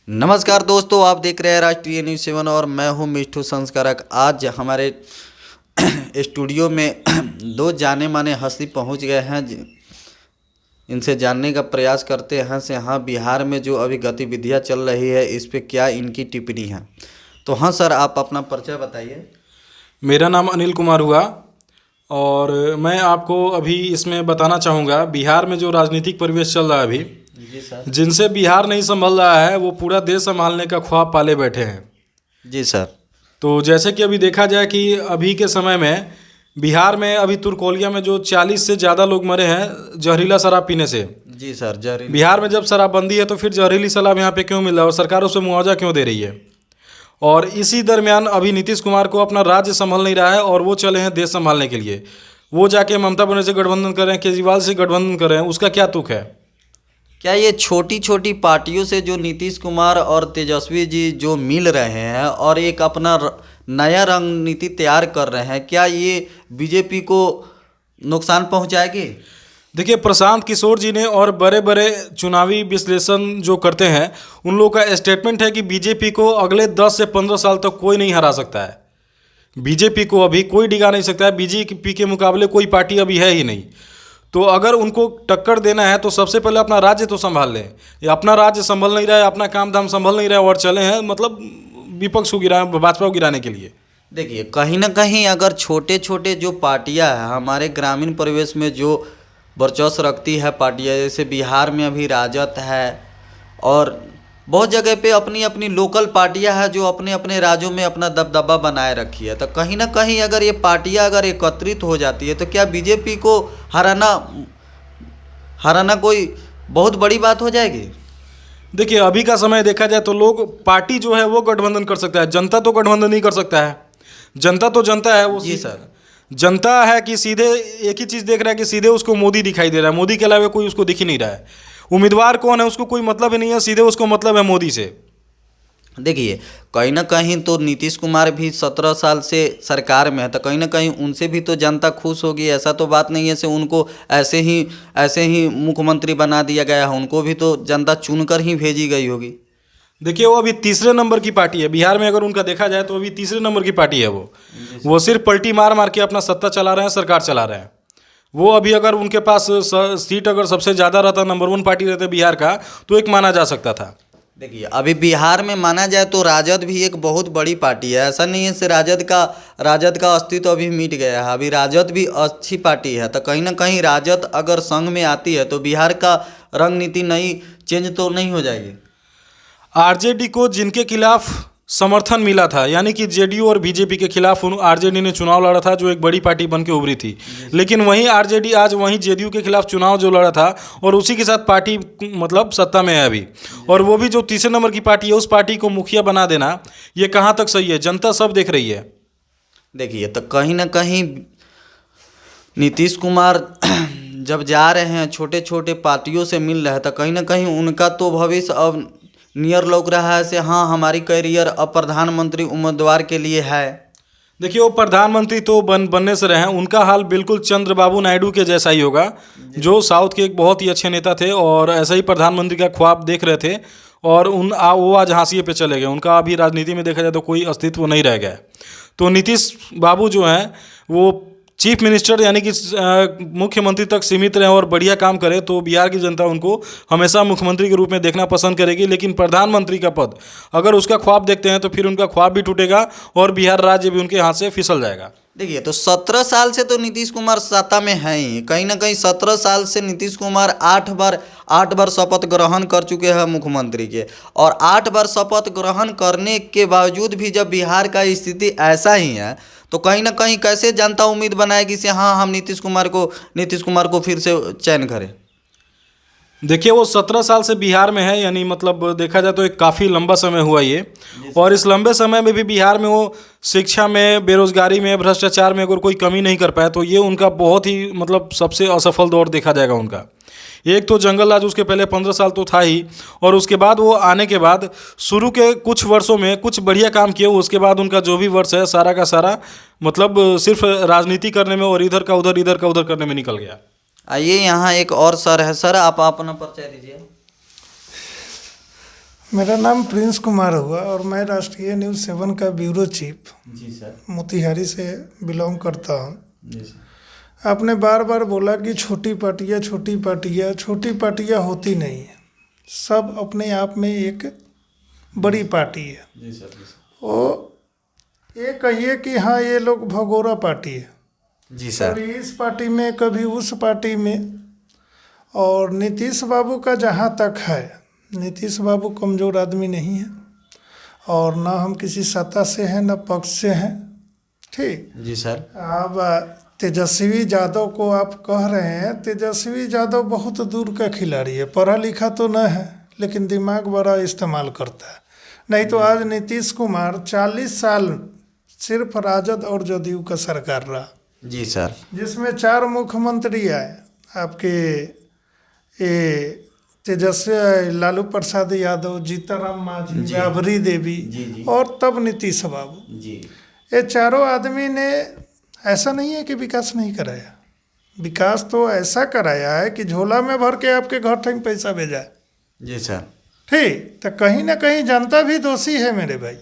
नमस्कार दोस्तों, आप देख रहे हैं राष्ट्रीय न्यूज़ 7 और मैं हूं मिठू संस्कारक। आज हमारे स्टूडियो में दो जाने माने हस्ती पहुंच गए हैं। इनसे जानने का प्रयास करते हैं से हाँ, बिहार में जो अभी गतिविधियां चल रही है इस पे क्या इनकी टिप्पणी है। तो हाँ सर, आप अपना परिचय बताइए। मेरा नाम अनिल कुमार हुआ और मैं आपको अभी इसमें बताना चाहूँगा बिहार में जो राजनीतिक परिवेश चल रहा है अभी, जी सर। जिनसे बिहार नहीं संभल रहा है वो पूरा देश संभालने का ख्वाब पाले बैठे हैं। जी सर। तो जैसे कि अभी देखा जाए कि अभी के समय में बिहार में अभी तुर्कोलिया में जो 40 से ज़्यादा लोग मरे हैं जहरीला शराब पीने से। जी सर। जहरीली बिहार में जब शराबबंदी है तो फिर जहरीली शराब यहाँ पे क्यों मिल रहा है और सरकार उसे मुआवजा क्यों दे रही है? और इसी दरमियान अभी नीतीश कुमार को अपना राज्य संभल नहीं रहा है और वो चले हैं देश संभालने के लिए। वो जाके ममता बनर्जी से गठबंधन कर रहे हैं, केजरीवाल से गठबंधन कर रहे हैं, उसका क्या तुक है? क्या ये छोटी छोटी पार्टियों से जो नीतीश कुमार और तेजस्वी जी जो मिल रहे हैं और एक अपना नया रणनीति तैयार कर रहे हैं, क्या ये बीजेपी को नुकसान पहुंचाएगी? देखिए, प्रशांत किशोर जी ने और बड़े बड़े चुनावी विश्लेषण जो करते हैं उन लोगों का स्टेटमेंट है कि बीजेपी को अगले 10 से 15 साल तक कोई नहीं हरा सकता है। बीजेपी को अभी कोई डिगा नहीं सकता है। बीजेपी के मुकाबले कोई पार्टी अभी है ही नहीं। तो अगर उनको टक्कर देना है तो सबसे पहले अपना राज्य तो संभाल लें। ये अपना राज्य संभल नहीं रहा है, अपना काम धाम संभल नहीं रहा है और चले हैं मतलब विपक्ष को भाजपा को गिराने के लिए। देखिए, कहीं ना कहीं अगर छोटे छोटे जो पार्टियां हैं हमारे ग्रामीण परिवेश में जो वर्चस्व रखती है पार्टियां, जैसे बिहार में अभी राजद है और बहुत जगह पे अपनी अपनी लोकल पार्टियां हैं जो अपने अपने राज्यों में अपना दबदबा बनाए रखी है, तो कहीं ना कहीं अगर ये पार्टियां अगर एकत्रित हो जाती है तो क्या बीजेपी को हराना हराना कोई बहुत बड़ी बात हो जाएगी? देखिए, अभी का समय देखा जाए तो लोग पार्टी जो है वो गठबंधन कर सकता है, जनता तो गठबंधन नहीं कर सकता है। जनता तो जनता है वो। जी सर। जनता है कि सीधे एक ही चीज़ देख रहा है कि सीधे उसको मोदी दिखाई दे रहा है, मोदी के अलावा कोई उसको दिख ही नहीं रहा है। उम्मीदवार कौन है उसको कोई मतलब ही नहीं है, सीधे उसको मतलब है मोदी से। देखिए, कहीं ना कहीं तो नीतीश कुमार भी 17 साल से सरकार में है, तो कहीं ना कहीं उनसे भी तो जनता खुश होगी। ऐसा तो बात नहीं है से उनको ऐसे ही मुख्यमंत्री बना दिया गया है, उनको भी तो जनता चुनकर ही भेजी गई होगी। देखिए, वो अभी तीसरे नंबर की पार्टी है बिहार में। अगर उनका देखा जाए तो अभी तीसरे नंबर की पार्टी है वो सिर्फ पलटी मार मार के अपना सत्ता चला रहे हैं, सरकार चला रहे हैं। वो अभी अगर उनके पास सीट अगर सबसे ज़्यादा रहता, नंबर 1 पार्टी रहते बिहार का, तो एक माना जा सकता था। देखिए, अभी बिहार में माना जाए तो राजद भी एक बहुत बड़ी पार्टी है। ऐसा नहीं है से राजद का अस्तित्व अभी मिट गया है। अभी राजद भी अच्छी पार्टी है, तो कहीं ना कहीं राजद अगर संघ में आती है तो बिहार का रणनीति नई चेंज तो नहीं हो जाएगी। आरजेडी को जिनके खिलाफ समर्थन मिला था, यानी कि जेडीयू और बीजेपी के खिलाफ आरजेडी ने चुनाव लड़ा था, जो एक बड़ी पार्टी बन के उभरी थी। लेकिन वहीं आरजेडी आज वहीं जेडीयू के खिलाफ चुनाव जो लड़ा था और उसी के साथ पार्टी मतलब सत्ता में है अभी। और वो भी जो तीसरे नंबर की पार्टी है उस पार्टी को मुखिया बना देना, ये कहाँ तक सही है? जनता सब देख रही है। देखिए, तो कहीं ना कहीं नीतीश कुमार जब जा रहे हैं छोटे छोटे पार्टियों से मिल रहे हैं, तो कहीं ना कहीं उनका तो भविष्य अब नियर लग रहा है से हाँ, हमारी करियर अब प्रधानमंत्री उम्मीदवार के लिए है। देखिए, वो प्रधानमंत्री तो बनने से रहे हैं, उनका हाल बिल्कुल चंद्रबाबू नायडू के जैसा ही होगा, जो साउथ के एक बहुत ही अच्छे नेता थे और ऐसे ही प्रधानमंत्री का ख्वाब देख रहे थे और वो आज हाशिए पे चले गए। उनका अभी राजनीति में देखा जाए तो कोई अस्तित्व नहीं रह गया। तो नीतीश बाबू जो हैं वो चीफ मिनिस्टर यानी कि मुख्यमंत्री तक सीमित रहे और बढ़िया काम करे तो बिहार की जनता उनको हमेशा मुख्यमंत्री के रूप में देखना पसंद करेगी। लेकिन प्रधानमंत्री का पद अगर उसका ख्वाब देखते हैं तो फिर उनका ख्वाब भी टूटेगा और बिहार राज्य भी उनके हाथ से फिसल जाएगा। देखिए, तो 17 साल से तो नीतीश कुमार सत्ता में है ही। कहीं ना कहीं 17 साल से नीतीश कुमार 8 बार शपथ ग्रहण कर चुके हैं मुख्यमंत्री के, और 8 बार शपथ ग्रहण करने के बावजूद भी जब बिहार का स्थिति ऐसा ही है तो कहीं ना कहीं कैसे जनता उम्मीद बनाएगी से हाँ, हम नीतीश कुमार को फिर से चयन करें? देखिए, वो 17 साल से बिहार में है, यानी मतलब देखा जाए तो एक काफ़ी लंबा समय हुआ ये। और इस लंबे समय में भी बिहार में वो शिक्षा में, बेरोजगारी में, भ्रष्टाचार में अगर कोई कमी नहीं कर पाया तो ये उनका बहुत ही मतलब सबसे असफल दौर देखा जाएगा उनका। एक तो जंगल राज उसके पहले 15 साल तो था ही, और उसके बाद वो आने के बाद शुरू के कुछ वर्षों में कुछ बढ़िया काम किए, उसके बाद उनका जो भी वर्ष है सारा का सारा मतलब सिर्फ राजनीति करने में और इधर का उधर करने में निकल गया। आइए, यहाँ एक और सर है। सर, आप अपना परिचय दीजिए। मेरा नाम प्रिंस कुमार हुआ और मैं राष्ट्रीय न्यूज़ 7 का ब्यूरो चीफ जी सर। मोतिहारी से बिलोंग करता हूँ। जी सर। आपने बार बार बोला कि छोटी पार्टियाँ होती नहीं है। सब अपने आप में एक बड़ी पार्टी है। जी सर। जी सर। वो ये कहिए कि हाँ ये लोग भगोड़ा पार्टी है, जी सर। कभी इस पार्टी में कभी उस पार्टी में। और नीतीश बाबू का जहाँ तक है, नीतीश बाबू कमज़ोर आदमी नहीं है और ना हम किसी सत्ता से हैं न पक्ष से हैं। ठीक। जी सर। अब तेजस्वी यादव को आप कह रहे हैं, तेजस्वी यादव बहुत दूर का खिलाड़ी है, पढ़ा लिखा तो न है लेकिन दिमाग बड़ा इस्तेमाल करता है। नहीं तो आज नीतीश कुमार 40 साल सिर्फ राजद और जदयू का सरकार रहा। जी सर। जिसमें 4 मुख्यमंत्री आए आपके, ये तेजस्वी लालू प्रसाद यादव, जीतनराम मांझी, राबड़ी देवी जी। और तब नीतीश बाबू। जी। ये चारों आदमी ने ऐसा नहीं है कि विकास नहीं कराया, विकास तो ऐसा कराया है कि झोला में भर के आपके घर तक पैसा भेजा है। जी सर। ठीक। तो कहीं ना कहीं जनता भी दोषी है मेरे भाई,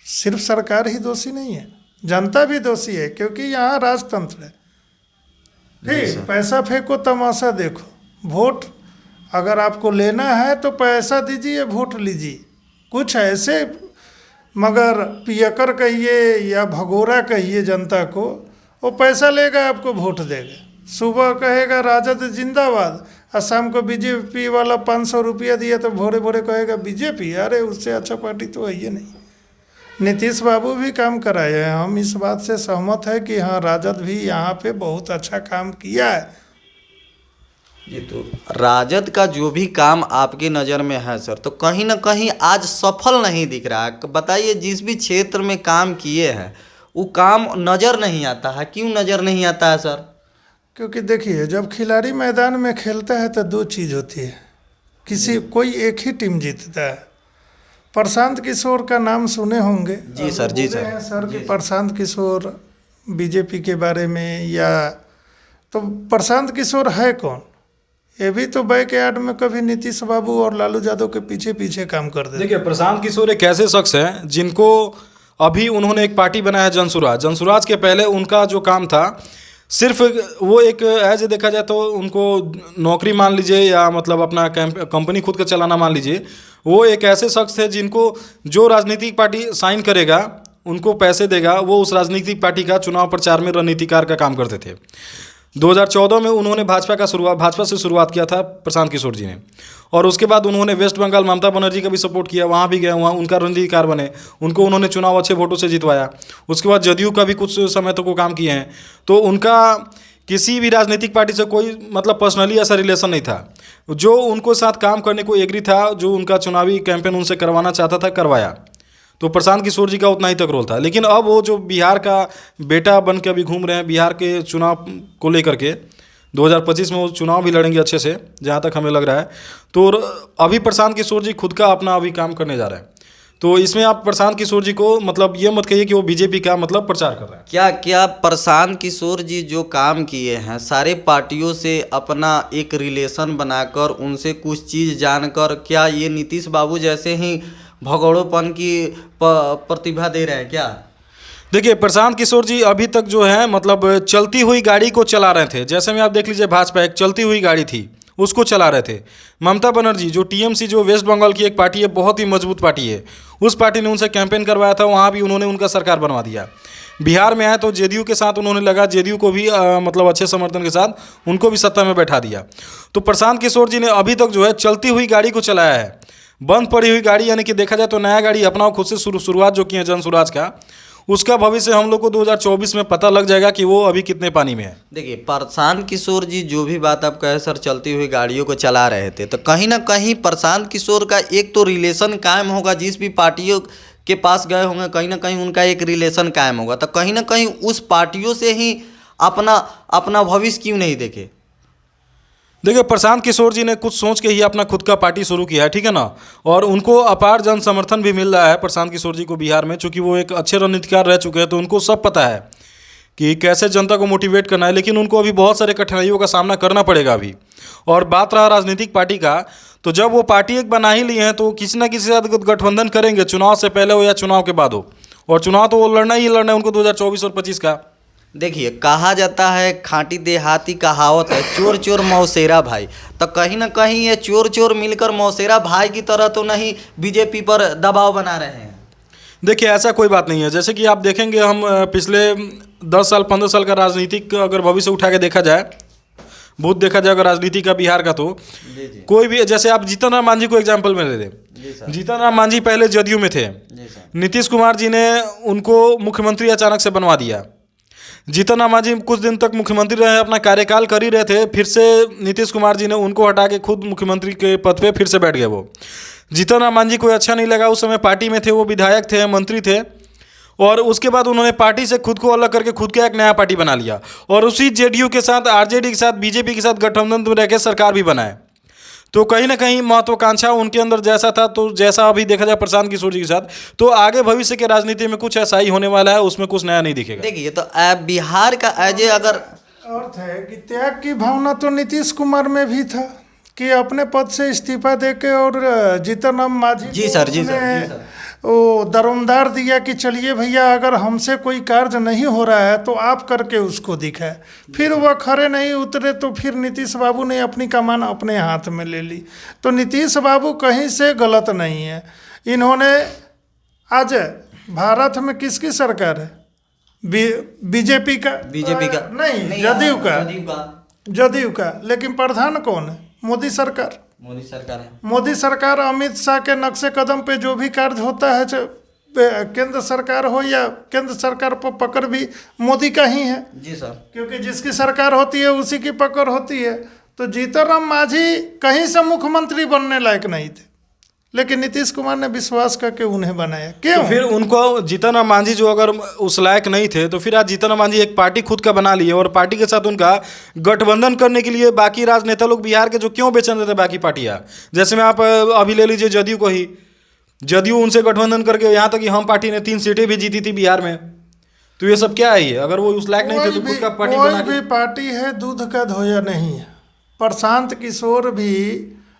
सिर्फ सरकार ही दोषी नहीं है, जनता भी दोषी है, क्योंकि यहाँ राजतंत्र है। ठीक। पैसा फेंको तमाशा देखो, वोट अगर आपको लेना है तो पैसा दीजिए, वोट लीजिए। कुछ ऐसे मगर पियकर कहिए या भगोरा कहिए जनता को, वो पैसा लेगा आपको वोट देगा। सुबह कहेगा राजद जिंदाबाद और शाम को बीजेपी वाला 500 रुपया दिया तो भोरे भोरे कहेगा बीजेपी। अरे उससे अच्छा पार्टी तो है ही नहीं। नीतीश बाबू भी काम कराए हैं, हम इस बात से सहमत है कि हाँ राजद भी यहाँ पे बहुत अच्छा काम किया है। ये तो राजद का जो भी काम आपके नज़र में है सर, तो कहीं ना कहीं आज सफल नहीं दिख रहा है। बताइए, जिस भी क्षेत्र में काम किए हैं वो काम नज़र नहीं आता है। क्यों नज़र नहीं आता है सर? क्योंकि देखिए, जब खिलाड़ी मैदान में खेलता है तो 2 चीज़ होती है, कोई एक ही टीम जीतता है। प्रशांत किशोर का नाम सुने होंगे। जी सर। जी सर। हैं सर कि प्रशांत किशोर बीजेपी के बारे में, या तो प्रशांत किशोर है कौन? ये भी तो बैकयार्ड में कभी नीतीश बाबू और लालू यादव के पीछे पीछे काम कर देते। देखिए, प्रशांत किशोर एक ऐसे शख्स हैं जिनको अभी उन्होंने एक पार्टी बनाया जनसुराज के पहले उनका जो काम था सिर्फ वो एक एज देखा जाए तो उनको नौकरी मान लीजिए या मतलब अपना कंपनी खुद का चलाना मान लीजिए। वो एक ऐसे शख्स थे जिनको जो राजनीतिक पार्टी साइन करेगा, उनको पैसे देगा, वो उस राजनीतिक पार्टी का चुनाव प्रचार में रणनीतिकार का काम करते थे। 2014 में उन्होंने भाजपा से शुरुआत किया था प्रशांत किशोर जी ने, और उसके बाद उन्होंने वेस्ट बंगाल ममता बनर्जी का भी सपोर्ट किया, वहाँ भी गए, वहाँ उनका रणनीतिकार बने, उनको उन्होंने चुनाव अच्छे वोटों से जितवाया। उसके बाद जदयू का भी कुछ समय तक वो काम किए हैं। तो उनका किसी भी राजनीतिक पार्टी से कोई मतलब पर्सनली ऐसा रिलेशन नहीं था। जो उनको साथ काम करने को एग्री था, जो उनका चुनावी कैंपेन उनसे करवाना चाहता था, करवाया। तो प्रशांत किशोर जी का उतना ही तक रोल था। लेकिन अब वो जो बिहार का बेटा बन के अभी घूम रहे हैं, बिहार के चुनाव को लेकर के 2025 में वो चुनाव भी लड़ेंगे अच्छे से, जहाँ तक हमें लग रहा है। तो अभी प्रशांत किशोर जी खुद का अपना अभी काम करने जा रहे हैं। तो इसमें आप प्रशांत किशोर जी को मतलब ये मत कहिए कि वो बीजेपी का मतलब प्रचार कर रहे हैं। क्या प्रशांत किशोर जी जो काम किए हैं, सारे पार्टियों से अपना एक रिलेशन बनाकर, उनसे कुछ चीज़ जानकर, क्या ये नीतीश बाबू जैसे ही भगोड़ोपन की प्रतिभा दे रहे हैं क्या? देखिए, प्रशांत किशोर जी अभी तक जो है मतलब चलती हुई गाड़ी को चला रहे थे। जैसे में आप देख लीजिए, भाजपा एक चलती हुई गाड़ी थी, उसको चला रहे थे। ममता बनर्जी जो टीएमसी, जो वेस्ट बंगाल की एक पार्टी है, बहुत ही मजबूत पार्टी है, उस पार्टी ने उनसे कैंपेन करवाया था, वहाँ भी उन्होंने उनका सरकार बनवा दिया। बिहार में आए तो जेडीयू के साथ उन्होंने लगा, जेडीयू को भी मतलब अच्छे समर्थन के साथ उनको भी सत्ता में बैठा दिया। तो प्रशांत किशोर जी ने अभी तक जो है चलती हुई गाड़ी को चलाया है। बंद पड़ी हुई गाड़ी यानी कि देखा जाए तो नया गाड़ी अपना खुद से शुरुआत जो की है जनसुराज का, उसका भविष्य हम लोग को 2024 में पता लग जाएगा कि वो अभी कितने पानी में है। देखिए, प्रशांत किशोर जी जो भी बात आप कहे सर, चलती हुई गाड़ियों को चला रहे थे, तो कहीं ना कहीं प्रशांत किशोर का एक तो रिलेशन कायम होगा, जिस भी पार्टियों के पास गए होंगे कहीं ना कहीं उनका एक रिलेशन कायम होगा। तो कहीं ना कहीं उस पार्टियों से ही अपना भविष्य क्यों नहीं देखे? देखिए, प्रशांत किशोर जी ने कुछ सोच के ही अपना खुद का पार्टी शुरू किया है, ठीक है ना, और उनको अपार जन समर्थन भी मिल रहा है प्रशांत किशोर जी को बिहार में, चूँकि वो एक अच्छे रणनीतिकार रह चुके हैं। तो उनको सब पता है कि कैसे जनता को मोटिवेट करना है, लेकिन उनको अभी बहुत सारे कठिनाइयों का सामना करना पड़ेगा अभी। और बात रहा राजनीतिक पार्टी का, तो जब वो पार्टी एक बना ही ली है तो किसी ना किसी के साथ गठबंधन करेंगे, चुनाव से पहले हो या चुनाव के बाद हो। और चुनाव तो वो लड़ना ही लड़ना है उनको 2024 और 25 का। देखिए, कहा जाता है, खांटी देहाती कहावत है, चोर चोर मौसेरा भाई। तो कहीं ना कहीं ये चोर चोर मिलकर मौसेरा भाई की तरह तो नहीं बीजेपी पर दबाव बना रहे हैं। देखिए, ऐसा कोई बात नहीं है। जैसे कि आप देखेंगे, हम पिछले 10 साल 15 साल का राजनीतिक अगर भविष्य उठा के देखा जाए, भूत देखा जाए अगर राजनीति का बिहार का, तो कोई भी, जैसे आप जीतन राम मांझी को एग्जाम्पल में ले लें। जीतन राम मांझी पहले जदयू में थे, नीतीश कुमार जी ने उनको मुख्यमंत्री अचानक से बनवा दिया। जीतन राम मांझी कुछ दिन तक मुख्यमंत्री रहे, अपना कार्यकाल कर ही रहे थे, फिर से नीतीश कुमार जी ने उनको हटा के खुद मुख्यमंत्री के पद पे फिर से बैठ गए। वो जीतन राम मांझी को अच्छा नहीं लगा, उस समय पार्टी में थे, वो विधायक थे, मंत्री थे, और उसके बाद उन्होंने पार्टी से खुद को अलग करके खुद का एक नया पार्टी बना लिया और उसी जेडीयू के साथ, आरजेडी के साथ, बीजेपी के साथ गठबंधन में रहकर सरकार भी बनाए। तो कहीं ना कहीं महत्वाकांक्षा उनके अंदर जैसा था, तो जैसा अभी देखा जाए प्रशांत किशोर जी के साथ, तो आगे भविष्य के राजनीति में कुछ ऐसा ही होने वाला है, उसमें कुछ नया नहीं दिखेगा। देखिए, तो बिहार का अगर अर्थ है कि त्याग की भावना तो नीतीश कुमार में भी था कि अपने पद से इस्तीफा देके, और जीतन राम मांझी जी सर, जी सर, वो दरमदार दिया कि चलिए भैया, अगर हमसे कोई कार्य नहीं हो रहा है तो आप करके उसको दिखाए। फिर वह खड़े नहीं उतरे तो फिर नीतीश बाबू ने अपनी कमान अपने हाथ में ले ली। तो नीतीश बाबू कहीं से गलत नहीं है। इन्होंने आज भारत में किसकी सरकार है? बीजेपी का नहीं, जदयू का। लेकिन प्रधान कौन है? मोदी सरकार है। मोदी सरकार अमित शाह के नक्शे कदम पे जो भी कार्य होता है, केंद्र सरकार हो या केंद्र सरकार पर पकड़ भी मोदी का ही है। जी सर, क्योंकि जिसकी सरकार होती है उसी की पकड़ होती है। तो जीतन राम मांझी कहीं से मुख्यमंत्री बनने लायक नहीं थे, लेकिन नीतीश कुमार ने विश्वास करके उन्हें बनाया। क्यों? तो फिर उनको जीतन राम मांझी जो अगर उस लायक नहीं थे, तो फिर आज जीतन राम मांझी एक पार्टी खुद का बना लिए, और पार्टी के साथ उनका गठबंधन करने के लिए बाकी राजनेता लोग बिहार के जो क्यों बेचैन रहते बाकी पार्टियां, जैसे में आप अभी ले लीजिए जदयू को ही, जदयू उनसे गठबंधन करके यहाँ तक कि हम पार्टी ने 3 सीटें भी जीती थी बिहार में। तो ये सब क्या है? ये अगर वो उस लायक नहीं थे तो खुद का पार्टी बना कोई भी पार्टी है दूध का धोया नहीं है। प्रशांत किशोर भी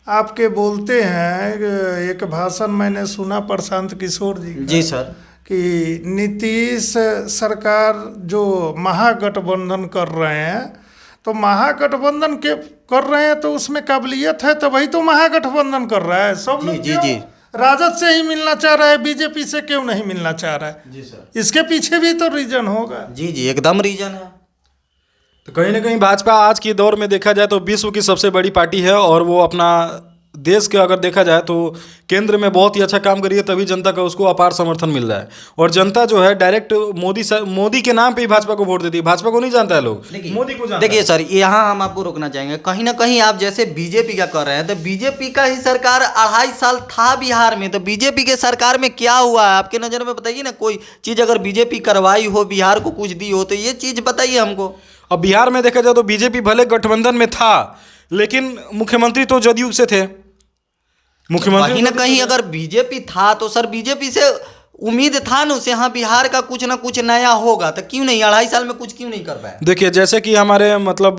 आपके बोलते हैं, एक भाषण मैंने सुना प्रशांत किशोर जी का, जी सर, कि नीतीश सरकार जो महागठबंधन कर रहे हैं, तो महागठबंधन के कर रहे हैं तो उसमें काबिलियत है, तो वही तो महागठबंधन कर रहा है। सब लोग जी राजद से ही मिलना चाह रहा है, बीजेपी से क्यों नहीं मिलना चाह रहा है? जी सर, इसके पीछे भी तो रीजन होगा। जी, एकदम रीजन है। तो कहीं ना कहीं भाजपा आज के दौर में देखा जाए तो विश्व की सबसे बड़ी पार्टी है, और वो अपना देश के अगर देखा जाए तो केंद्र में बहुत ही अच्छा काम करी है, तभी जनता का उसको अपार समर्थन मिल रहा है। और जनता जो है डायरेक्ट मोदी के नाम पे ही भाजपा को वोट देती है। भाजपा को नहीं जानता है लोग, मोदी को जानता है। देखिए सर, यहाँ हम आपको रोकना चाहेंगे। कहीं ना कहीं आप जैसे बीजेपी का कर रहे हैं, तो बीजेपी का ही सरकार 2.5 साल था बिहार में, तो बीजेपी के सरकार में क्या हुआ है आपके नज़र में? बताइए ना, कोई चीज़ अगर बीजेपी करवाई हो, बिहार को कुछ दी हो, तो ये चीज़ बताइए हमको। अब बिहार में देखा जाए तो बीजेपी भले गठबंधन में था, लेकिन मुख्यमंत्री तो जदयू से थे। मुख्यमंत्री कहीं ना कहीं अगर बीजेपी था तो सर बीजेपी से उम्मीद था ना उसे, हाँ बिहार का कुछ ना कुछ नया होगा, तो क्यों नहीं 2.5 साल में कुछ क्यों नहीं कर पाया? देखिए, जैसे कि हमारे मतलब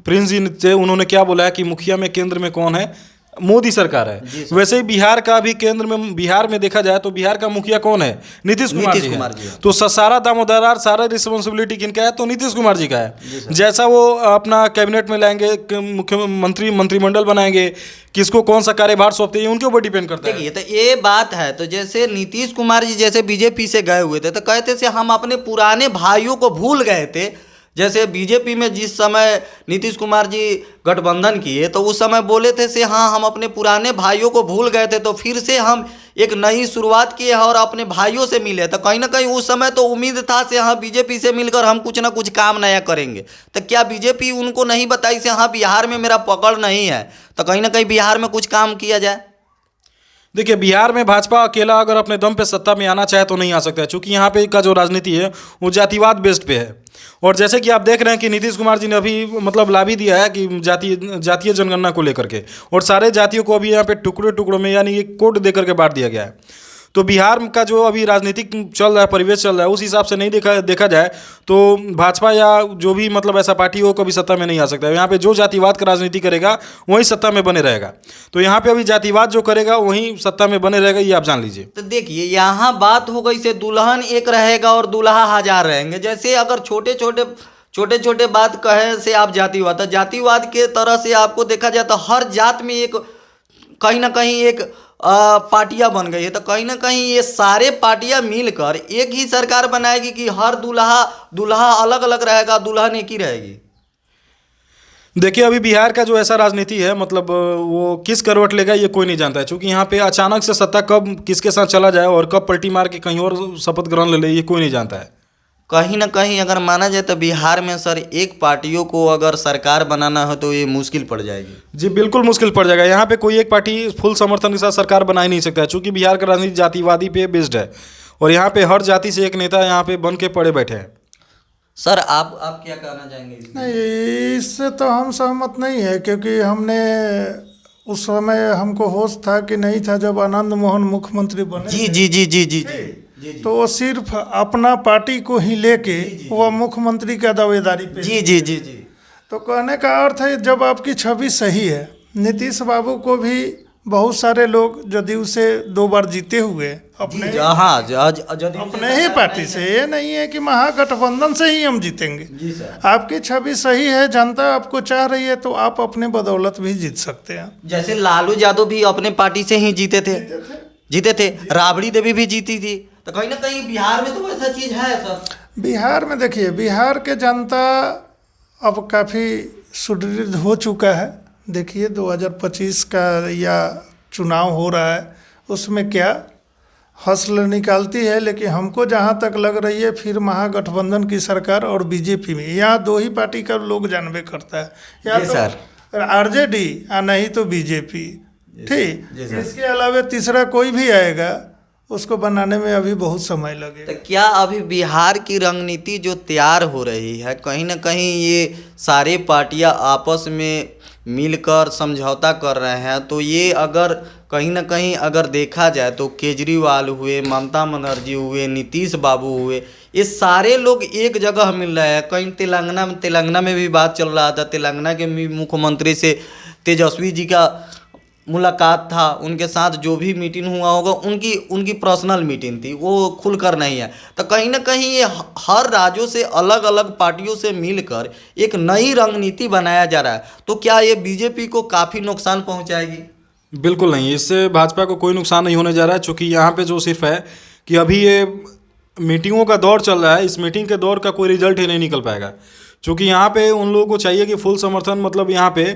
प्रिंस जी थे, उन्होंने क्या बोला है कि मुखिया में केंद्र में कौन है? मोदी सरकार है। वैसे ही बिहार का भी केंद्र में, बिहार में देखा जाए तो बिहार का मुखिया कौन है? नीतीश कुमार जी है। तो सारा दामोदर, सारा रिस्पॉन्सिबिलिटी किनका है? तो नीतीश कुमार जी का है। जैसा वो अपना कैबिनेट में लाएंगे, मुख्यमंत्री मंत्रिमंडल बनाएंगे, किसको कौन सा कार्यभार सौंपते हैं, उनके ऊपर डिपेंड करता है। देखिए, तो ये बात है। तो जैसे नीतीश कुमार जी जैसे बीजेपी से गए हुए थे, तो कहते थे हम अपने पुराने भाइयों को भूल गए थे। जैसे बीजेपी में जिस समय नीतीश कुमार जी गठबंधन किए, तो उस समय बोले थे से हाँ हम अपने पुराने भाइयों को भूल गए थे, तो फिर से हम एक नई शुरुआत किए हैं और अपने भाइयों से मिले। तो कहीं ना कहीं उस समय तो उम्मीद था से हाँ बीजेपी से मिलकर हम कुछ ना कुछ काम नया करेंगे। तो क्या बीजेपी उनको नहीं बताई से हाँ बिहार में मेरा पकड़ नहीं है, तो कहीं ना कहीं बिहार में कुछ काम किया जाए? देखिए, बिहार में भाजपा अकेला अगर अपने दम पे सत्ता में आना चाहे तो नहीं आ सकता है, क्योंकि यहाँ पे का जो राजनीति है वो जातिवाद बेस्ड पे है। और जैसे कि आप देख रहे हैं कि नीतीश कुमार जी ने अभी मतलब लाभी दिया है कि जातीय जनगणना को लेकर के, और सारे जातियों को अभी यहाँ पे टुकड़ों में यानी एक कोड दे करके बांट दिया गया है। तो बिहार का जो अभी राजनीतिक चल रहा है, परिवेश चल रहा है, उस हिसाब से नहीं देखा जाए तो भाजपा या जो भी मतलब ऐसा पार्टी हो कभी सत्ता में नहीं आ सकता है। यहाँ पे जो जातिवाद का राजनीति करेगा वही सत्ता में बने रहेगा। तो यहाँ पे अभी जातिवाद जो करेगा वही सत्ता में बने रहेगा, ये आप जान लीजिए। तो देखिए यहाँ बात हो गई से दुल्हन एक रहेगा और दूल्हा हजार रहेंगे। जैसे अगर छोटे छोटे बात कहे से आप जातिवाद, तो जातिवाद के तरह से आपको देखा जाए तो हर जात में एक कहीं ना कहीं एक पार्टियां बन गई है। तो कहीं ना कहीं ये सारे पार्टियां मिलकर एक ही सरकार बनाएगी कि हर दूल्हा अलग अलग रहेगा, दुल्हन एक ही रहेगी। देखिए अभी बिहार का जो ऐसा राजनीति है, मतलब वो किस करवट लेगा ये कोई नहीं जानता है, क्योंकि यहाँ पे अचानक से सत्ता कब किसके साथ चला जाए और कब पलटी मार के कहीं और शपथ ग्रहण ले ले ये कोई नहीं जानता है। कहीं ना कहीं अगर माना जाए तो बिहार में सर एक पार्टियों को अगर सरकार बनाना हो तो ये मुश्किल पड़ जाएगी। जी बिल्कुल मुश्किल पड़ जाएगा। यहाँ पे कोई एक पार्टी फुल समर्थन के साथ सरकार बना ही नहीं सकता है, चूँकि बिहार का राजनीति जातिवादी पे बेस्ड है और यहाँ पे हर जाति से एक नेता यहाँ पे बन के पड़े बैठे हैं। सर आप क्या कहना चाहेंगे इसमें? नहीं, इससे तो हम सहमत नहीं है, क्योंकि हमने उस समय हमको होश था कि नहीं था जब आनंद मोहन मुख्यमंत्री बने। जी जी जी जी जी जी तो वो सिर्फ अपना पार्टी को ही लेके वो मुख्यमंत्री का दावेदारी पे। जी जी जी जी। तो कहने का अर्थ है जब आपकी छवि सही है, नीतीश बाबू को भी बहुत सारे लोग जदयू से 2 बार जीते हुए अपने ही पार्टी से, ये नहीं है कि महागठबंधन से ही हम जीतेंगे। जी सर। आपकी छवि सही है, जनता आपको चाह रही है, तो आप अपने बदौलत भी जीत सकते हैं। जैसे लालू यादव भी अपने पार्टी से ही जीते थे, राबड़ी देवी भी जीती थी। तो कहीं ना कहीं बिहार में तो ऐसा चीज है सर। बिहार में देखिए, बिहार के जनता अब काफ़ी सुदृढ़ हो चुका है। देखिए 2025 का या चुनाव हो रहा है, उसमें क्या हसल निकालती है, लेकिन हमको जहाँ तक लग रही है फिर महागठबंधन की सरकार और बीजेपी में, यहाँ 2 ही पार्टी का लोग जानबे करता है, या तो आरजेडी या नहीं तो बीजेपी। ठीक, इसके अलावा तीसरा कोई भी आएगा उसको बनाने में अभी बहुत समय लगेगा। तो क्या अभी बिहार की रणनीति जो तैयार हो रही है, कहीं ना कहीं ये सारे पार्टियां आपस में मिलकर समझौता कर रहे हैं, तो ये अगर कहीं ना कहीं अगर देखा जाए तो केजरीवाल हुए, ममता बनर्जी हुए, नीतीश बाबू हुए, ये सारे लोग एक जगह मिल रहे हैं। कहीं तेलंगाना में भी बात चल रहा था, तेलंगाना के मुख्यमंत्री से तेजस्वी जी का मुलाकात था, उनके साथ जो भी मीटिंग हुआ होगा उनकी पर्सनल मीटिंग थी, वो खुलकर नहीं है। तो कहीं ना कहीं ये हर राज्यों से अलग अलग पार्टियों से मिलकर एक नई रणनीति बनाया जा रहा है। तो क्या ये बीजेपी को काफ़ी नुकसान पहुंचाएगी? बिल्कुल नहीं, इससे भाजपा को कोई नुकसान नहीं होने जा रहा है, क्योंकि यहाँ पे जो सिर्फ है कि अभी ये मीटिंगों का दौर चल रहा है, इस मीटिंग के दौर का कोई रिजल्ट ही नहीं निकल पाएगा, क्योंकि यहाँ पे उन लोगों को चाहिए कि फुल समर्थन, मतलब यहाँ पे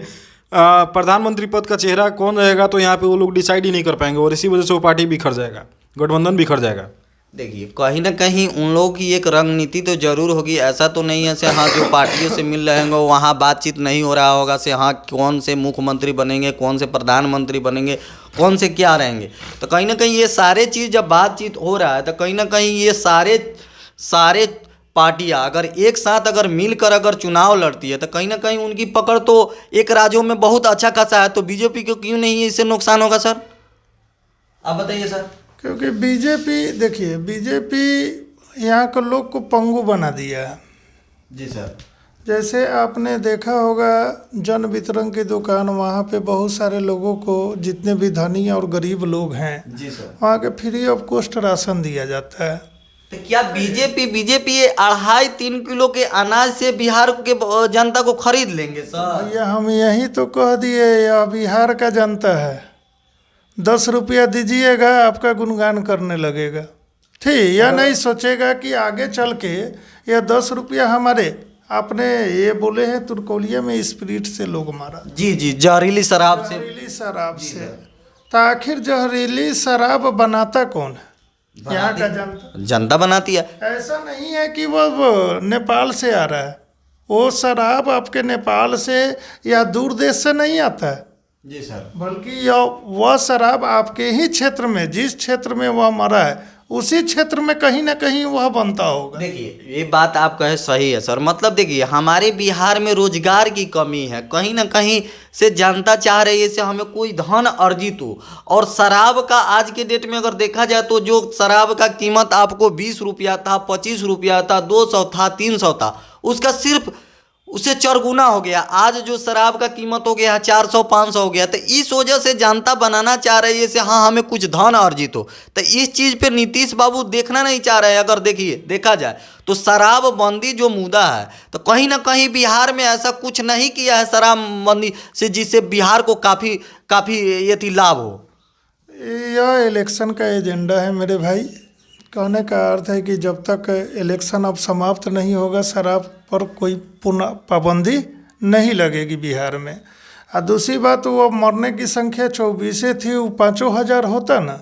प्रधानमंत्री पद का चेहरा कौन रहेगा, तो यहाँ पे वो लोग डिसाइड ही नहीं कर पाएंगे और इसी वजह से वो पार्टी बिखर जाएगा, गठबंधन बिखर जाएगा। देखिए कहीं ना कहीं उन लोगों की एक रणनीति तो जरूर होगी। ऐसा तो नहीं है से हाँ जो पार्टियों से मिल रहे होंगे वहाँ बातचीत नहीं हो रहा होगा से हाँ कौन से मुख्यमंत्री बनेंगे, कौन से प्रधानमंत्री बनेंगे, कौन से क्या रहेंगे। तो कहीं ना कहीं ये सारे चीज़ जब बातचीत हो रहा है तो कहीं ना कहीं ये सारे पार्टियां अगर एक साथ अगर मिलकर अगर चुनाव लड़ती है तो कहीं ना कहीं उनकी पकड़ तो एक राज्यों में बहुत अच्छा खासा है। तो बीजेपी को क्यों नहीं इससे नुकसान होगा सर, आप बताइए सर। क्योंकि बीजेपी, देखिए बीजेपी यहाँ के लोग को पंगु बना दिया है। जी सर। जैसे आपने देखा होगा जन वितरण की दुकान, वहाँ पे बहुत सारे लोगों को, जितने भी धनी और गरीब लोग हैं, जी सर, वहाँ के फ्री ऑफ कॉस्ट राशन दिया जाता है। तो क्या बीजेपी ये 2.5-3 किलो के अनाज से बिहार के जनता को खरीद लेंगे सर? भैया हम यही तो कह दिए, यह बिहार का जनता है। 10 रुपया दीजिएगा आपका गुणगान करने लगेगा, ठीक, या नहीं सोचेगा कि आगे चल के यह 10 रुपया हमारे, आपने ये बोले हैं तुर्कोलिया में स्पिरिट से लोग मारा। जी जी, जहरीली शराब से। तो आखिर जहरीली शराब बनाता कौन है? यहाँ का जनता बनाती है। ऐसा नहीं है कि वो नेपाल से आ रहा है, वो शराब आपके नेपाल से या दूर देश से नहीं आता है। जी सर। बल्कि वह शराब आपके ही क्षेत्र में, जिस क्षेत्र में वह मरा है उसी क्षेत्र में कहीं ना कहीं वह बनता होगा। देखिए ये बात आप कहे सही है सर, मतलब देखिए हमारे बिहार में रोजगार की कमी है, कहीं ना कहीं से जनता चाह रही है से हमें कोई धन अर्जित हो। और शराब का आज के डेट में अगर देखा जाए तो जो शराब का कीमत आपको 20 रुपया था, 25 रुपया था, 200 था, 300 था, उसका सिर्फ उससे चौगुना हो गया। आज जो शराब का कीमत हो गया है 400 500 हो गया। तो इस वजह से जनता बनाना चाह रही है से हाँ हमें कुछ धन अर्जित हो। तो इस चीज़ पे नीतीश बाबू देखना नहीं चाह रहे हैं। अगर देखिए देखा जाए तो शराब बंदी जो मुद्दा है तो कहीं ना कहीं बिहार में ऐसा कुछ नहीं किया है शराब बंदी से जिससे बिहार को काफ़ी ये थी लाभ हो। यह इलेक्शन का एजेंडा है मेरे भाई। कहने का अर्थ है कि जब तक इलेक्शन अब समाप्त नहीं होगा शराब पर कोई पुनः पाबंदी नहीं लगेगी बिहार में। और दूसरी बात वो मरने की संख्या 24 थी, वो 5,000 होता ना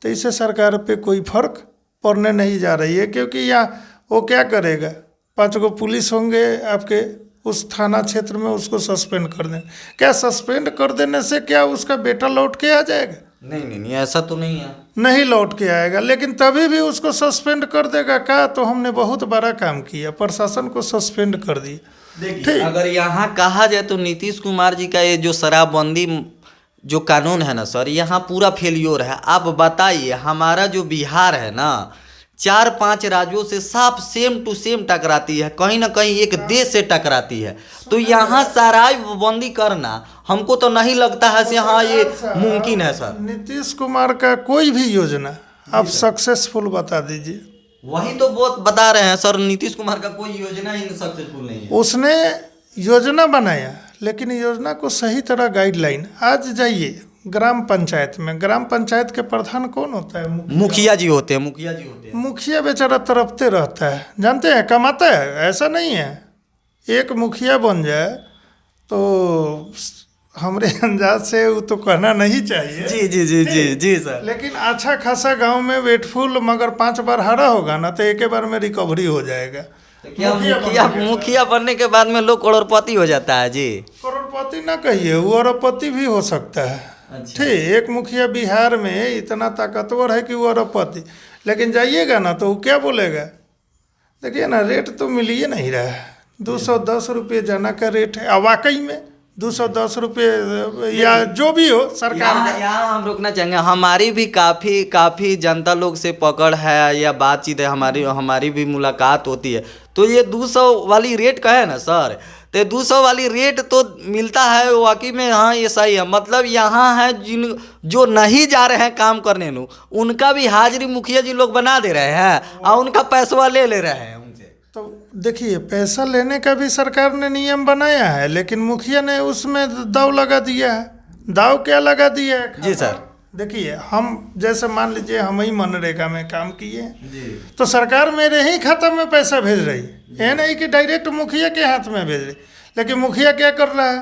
तो इससे सरकार पे कोई फर्क पड़ने नहीं जा रही है। क्योंकि यहाँ वो क्या करेगा, 5 गो पुलिस होंगे आपके उस थाना क्षेत्र में, उसको सस्पेंड कर दें। क्या सस्पेंड कर देने से क्या उसका बेटा लौट के आ जाएगा? नहीं ऐसा तो नहीं है, नहीं लौट के आएगा। लेकिन तभी भी उसको सस्पेंड कर देगा क्या? तो हमने बहुत बड़ा काम किया, प्रशासन को सस्पेंड कर दिया। देखिए अगर यहाँ कहा जाए तो नीतीश कुमार जी का ये जो शराबबंदी जो कानून है ना सर, यहाँ पूरा फेलियोर है। आप बताइए हमारा जो बिहार है ना 4-5 राज्यों से साफ सेम टू सेम टकराती है, कहीं ना कहीं एक देश से टकराती है। तो यहाँ शराबबंदी करना हमको तो नहीं लगता है से हाँ ये मुमकिन है सर। नीतीश कुमार का कोई भी योजना आप सक्सेसफुल बता दीजिए। वही तो बहुत बता रहे हैं सर, नीतीश कुमार का कोई योजना ही सक्सेसफुल नहीं है। उसने योजना बनाया लेकिन योजना को सही तरह गाइडलाइन। आज जाइए ग्राम पंचायत में, ग्राम पंचायत के प्रधान कौन होता है? मुखिया जी होते हैं। मुखिया बेचारा तरफते रहता है, जानते हैं, कमाता है, ऐसा नहीं है। एक मुखिया बन जाए तो हमरे अंदाज से वो तो कहना नहीं चाहिए। जी सर। लेकिन अच्छा खासा गांव में वेटफुल मगर 5 बार हारा होगा ना तो एक बार में रिकवरी हो जाएगा। तो मुखिया बनने के बाद में लोग करोड़पति हो जाता है जी? करोड़पति ना कहिए, वो अरबपति भी हो सकता है। अच्छा। ठीक, एक मुखिया बिहार में इतना ताकतवर है कि वो अरबपति। लेकिन जाइएगा ना तो वो क्या बोलेगा, देखिए ना रेट तो मिल ही नहीं रहा है। 210 रुपये जना का रेट है। वाकई में 210 रुपये या जो भी हो सरकार का। यहाँ हम रोकना चाहेंगे, हमारी भी काफ़ी जनता लोग से पकड़ है या बातचीत है, हमारी भी मुलाकात होती है। तो ये 200 वाली रेट का है ना सर, तो 200 वाली रेट तो मिलता है वाकई में। हाँ ये सही है, मतलब यहाँ है जो नहीं जा रहे हैं काम करने नु उनका भी हाजिरी मुखिया जी लोग बना दे रहे हैं और उनका पैसा ले रहे हैं उनसे। तो देखिए पैसा लेने का भी सरकार ने नियम बनाया है लेकिन मुखिया ने उसमें दाव लगा दिया है। दाव क्या लगा दिया है? जी सर। देखिए हम जैसे मान लीजिए हम ही मनरेगा में काम किए तो सरकार मेरे ही खाता में पैसा भेज रही है, ये नहीं कि डायरेक्ट मुखिया के हाथ में भेज रही। लेकिन मुखिया क्या कर रहा है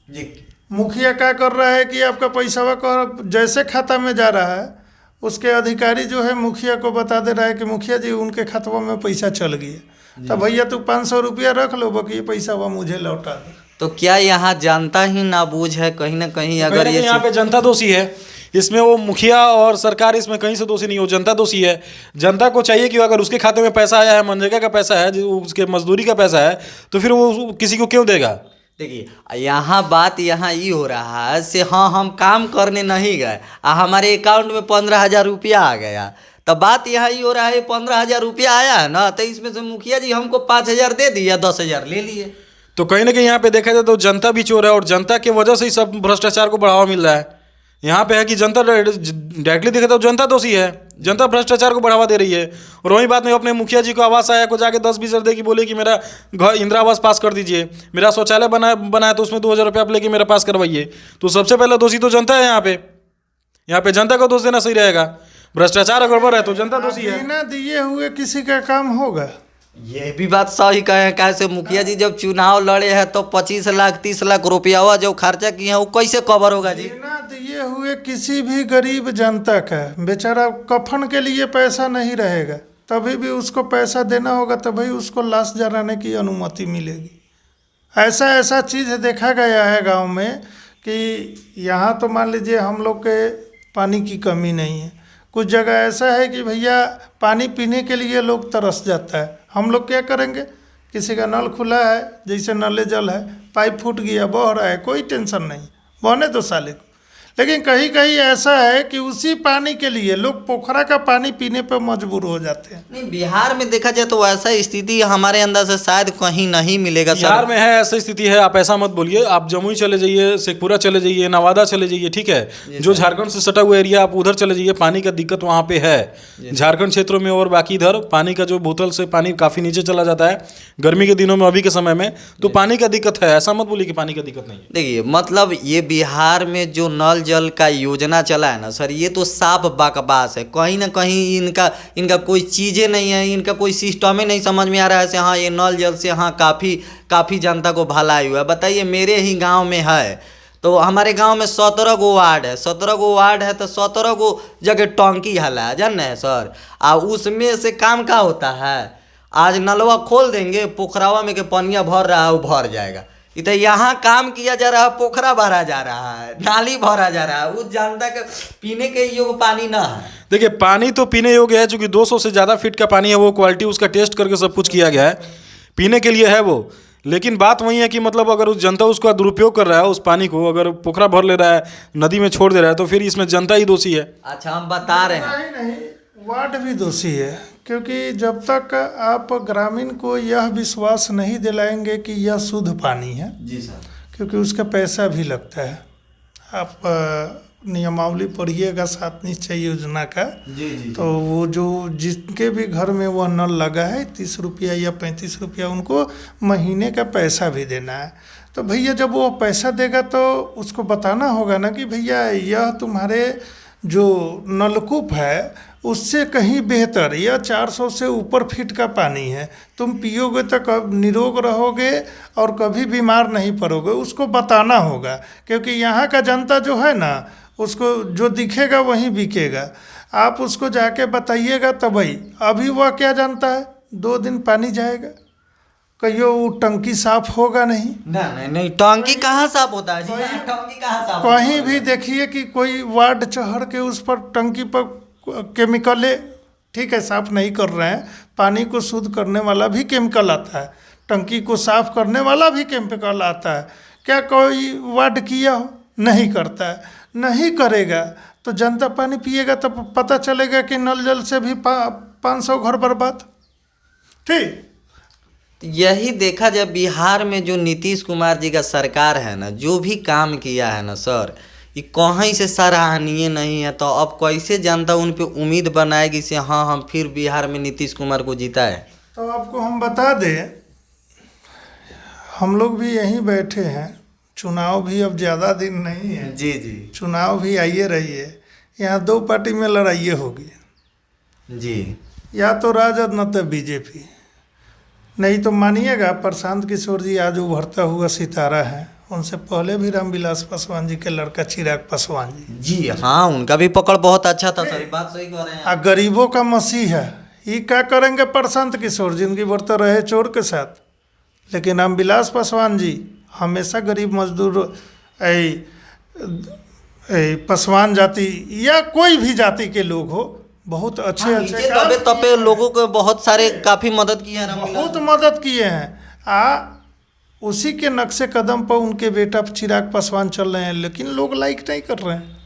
जी? मुखिया क्या कर रहा है कि आपका पैसा का जैसे खाता में जा रहा है उसके अधिकारी जो है मुखिया को बता दे रहा है कि मुखिया जी उनके खातों में पैसा चल गया, तो भैया तू 500 रुपया रख लो, बाकी पैसा वह मुझे लौटा दे। तो क्या यहाँ जनता ही नाबूझ है कहीं ना कहीं? अगर ये यहाँ पे जनता दोषी है, इसमें वो मुखिया और सरकार इसमें कहीं से दोषी नहीं हो, जनता दोषी है। जनता को चाहिए कि अगर उसके खाते में पैसा आया है, मनरेगा का पैसा है, उसके मजदूरी का पैसा है, तो फिर वो किसी को क्यों देगा? देखिए यहाँ बात यहाँ ये हो रहा है से हाँ हम काम करने नहीं गए, हमारे अकाउंट में 15,000 रुपया आ गया। तो बात यहाँ ये हो रहा है 15,000 रुपया आया है ना, तो इसमें से मुखिया जी हमको 5,000 दे दिया, 10,000 ले लिए। तो कहीं ना कहीं यहाँ पे देखा जाए तो जनता भी चोर है और जनता की वजह से ही सब भ्रष्टाचार को बढ़ावा मिल रहा है। यहाँ पे है कि जनता डायरेक्टली देखा तो जनता दोषी है, जनता भ्रष्टाचार को बढ़ावा दे रही है। और वही बात में अपने मुखिया जी को आवास आया को जाके 10-20 हज़ार दे की बोले कि मेरा घर इंदिरा आवास पास कर दीजिए, मेरा शौचालय बनाया तो उसमें 2,000 रुपये आप लेके मेरा पास करवाइए। तो सबसे पहले दोषी तो जनता है। यहाँ पे जनता को दोष देना सही रहेगा। भ्रष्टाचार अगर बढ़ रहा है तो जनता दोषी है। बिना दिए हुए किसी का काम होगा? ये भी बात सही कहे। कैसे मुखिया जी जब चुनाव लड़े हैं तो 25 लाख 30 लाख रुपया हुआ जो खर्चा किए हैं वो कैसे कवर होगा जी? बिना दिए हुए किसी भी गरीब जनता का बेचारा कफन के लिए पैसा नहीं रहेगा, तभी भी उसको पैसा देना होगा, तभी उसको लाश जलाने की अनुमति मिलेगी। ऐसा चीज़ देखा गया है गांव में कि यहाँ तो मान लीजिए हम लोग के पानी की कमी नहीं है, कुछ जगह ऐसा है कि भैया पानी पीने के लिए लोग तरस जाता है। हम लोग क्या करेंगे, किसी का नल खुला है, जैसे नले जल है, पाइप फूट गया, बह रहा है, कोई टेंशन नहीं, बहने दो साले को। लेकिन कहीं कहीं ऐसा है कि उसी पानी के लिए लोग पोखरा का पानी पीने पर मजबूर हो जाते हैं। नहीं, बिहार में देखा जाए तो वैसा स्थिति हमारे अंदर से शायद कहीं नहीं मिलेगा बिहार सर। में है, ऐसी स्थिति है। आप ऐसा मत बोलिए, आप जमुई चले जाइए, शेखपुरा चले जाइए, नवादा चले जाइए, ठीक है, जो झारखंड से सटा हुआ एरिया आप उधर चले जाइए, पानी का दिक्कत वहाँ पे है झारखंड क्षेत्रों में। और बाकी इधर पानी का जो बोतल से पानी काफ़ी नीचे चला जाता है गर्मी के दिनों में, अभी के समय में, तो पानी का दिक्कत है। ऐसा मत बोलिए कि पानी का दिक्कत नहीं है। देखिए मतलब ये बिहार में जो नल जल का योजना चला है ना सर, ये तो साफ बकवास है। कहीं ना कहीं इनका कोई चीज़ें नहीं है, इनका कोई सिस्टम ही नहीं समझ में आ रहा है से हाँ ये नल जल से हाँ काफ़ी जनता को भलाई हुआ है। बताइए मेरे ही गांव में है, तो हमारे गांव में 17 गो वार्ड है, 17 गो वार्ड है तो 17 गो जगह टंकी हला है, जान है सर। और उसमें से काम क्या होता है, आज नलवा खोल देंगे, पोखरावा में के पनिया भर रहा है वो भर जाएगा। इधर यहाँ काम किया जा रहा है, पोखरा भरा जा रहा है, नाली भरा जा रहा है, उस जनता के पीने के योग्य पानी ना है। देखिए पानी तो पीने योग्य है, चूँकि 200 से ज़्यादा फीट का पानी है, वो क्वालिटी उसका टेस्ट करके सब कुछ किया गया है, पीने के लिए है वो। लेकिन बात वही है कि मतलब अगर उस जनता उसका दुरुपयोग कर रहा है, उस पानी को अगर पोखरा भर ले रहा है, नदी में छोड़ दे रहा है, तो फिर इसमें जनता ही दोषी है। अच्छा हम बता रहे हैं, नहीं, वार्ड भी दोषी है, क्योंकि जब तक आप ग्रामीण को यह विश्वास नहीं दिलाएंगे कि यह शुद्ध पानी है, जी सर, क्योंकि उसका पैसा भी लगता है। आप नियमावली पढ़िएगा 7 निश्चय योजना का, जी जी, तो वो जो जिनके भी घर में वह नल लगा है 30 रुपया या 35 रुपया उनको महीने का पैसा भी देना है। तो भैया जब वो पैसा देगा तो उसको बताना होगा ना कि भैया यह तुम्हारे जो नलकूप है उससे कहीं बेहतर, यह 400 से ऊपर फीट का पानी है, तुम पियोगे तो कब निरोग रहोगे और कभी बीमार नहीं पड़ोगे। उसको बताना होगा, क्योंकि यहाँ का जनता जो है ना, उसको जो दिखेगा वहीं बिकेगा। आप उसको जाके बताइएगा तब भाई, अभी वह क्या जानता है, 2 दिन पानी जाएगा, कहियो वो टंकी साफ होगा नहीं। नहीं टंकी कहाँ साफ होता है जी, टंकी कहाँ साफ होता है? कहीं भी देखिए कि कोई वार्ड चढ़ के उस पर टंकी पर केमिकले, ठीक है, साफ नहीं कर रहे हैं, पानी को शुद्ध करने वाला भी केमिकल आता है, टंकी को साफ करने वाला भी केमिकल आता है। क्या कोई वार्ड किया हो? नहीं करता है, नहीं करेगा तो जनता पानी पिएगा, तब पता चलेगा कि नल जल से भी 500 घर बर्बाद। ठीक, यही देखा जाए बिहार में जो नीतीश कुमार जी का सरकार है ना, जो भी काम किया है ना सर, ये कहीं से सराहनीय नहीं है। तो अब कैसे जनता उन पे उम्मीद बनाएगी से हाँ हम फिर बिहार में नीतीश कुमार को जीता है। तो आपको हम बता दें, हम लोग भी यहीं बैठे हैं, चुनाव भी अब ज़्यादा दिन नहीं है, जी जी चुनाव भी आइए रही है, यहाँ 2 पार्टी में लड़ाई होगी, जी, या तो राजद न तो बीजेपी। नहीं तो मानिएगा प्रशांत किशोर जी आज उभरता हुआ सितारा है, उनसे पहले भी रामविलास पासवान जी के लड़का चिराग पासवान जी हाँ, उनका भी पकड़ बहुत अच्छा था सर, बात सही कह रहे हैं। आ गरीबों का मसीह है, ये क्या करेंगे प्रशांत किशोर, जिंदगी भर तो रहे चोर के साथ, लेकिन रामविलास पासवान जी हमेशा गरीब मजदूर पासवान जाति या कोई भी जाति के लोग हो, बहुत अच्छे अच्छे तबे तबे लोगों को बहुत सारे काफ़ी मदद की है, बहुत मदद किए हैं। उसी के नक्शे कदम पर उनके बेटा चिराग पासवान चल रहे हैं, लेकिन लोग लाइक नहीं कर रहे हैं।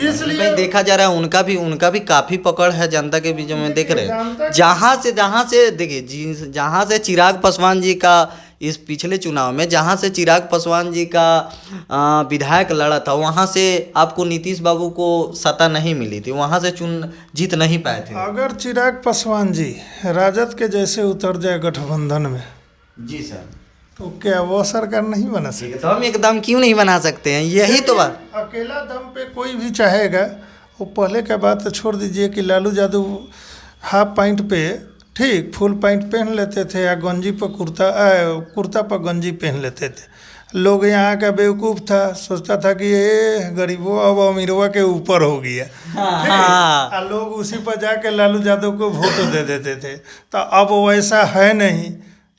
इसलिए देखा जा रहा है उनका भी काफ़ी पकड़ है जनता के बीच में, देख रहे हैं जहाँ से देखिए जहाँ से चिराग पासवान जी का इस पिछले चुनाव में जहाँ से चिराग पासवान जी का विधायक लड़ा था, वहाँ से आपको नीतीश बाबू को सत्ता नहीं मिली थी, वहाँ से जीत नहीं पाए थे। अगर चिराग पासवान जी राजद के जैसे उतर जाए गठबंधन में, जी सर, तो क्या वो सरकार नहीं बना सकती? तो हम एकदम क्यों नहीं बना सकते हैं, यही तो बात। अकेला दम पे कोई भी चाहेगा। वो पहले का बात तो छोड़ दीजिए कि लालू यादव हाफ पैंट पे, ठीक, फुल पैंट पहन लेते थे या गंजी पर कुर्ता पर गंजी पहन लेते थे। लोग यहाँ का बेवकूफ़ था, सोचता था कि ये गरीबों अब अमीरवा के ऊपर हो गया, हाँ। लोग उसी पर जाके लालू यादव को वोट दे देते थे। तो अब वैसा है नहीं,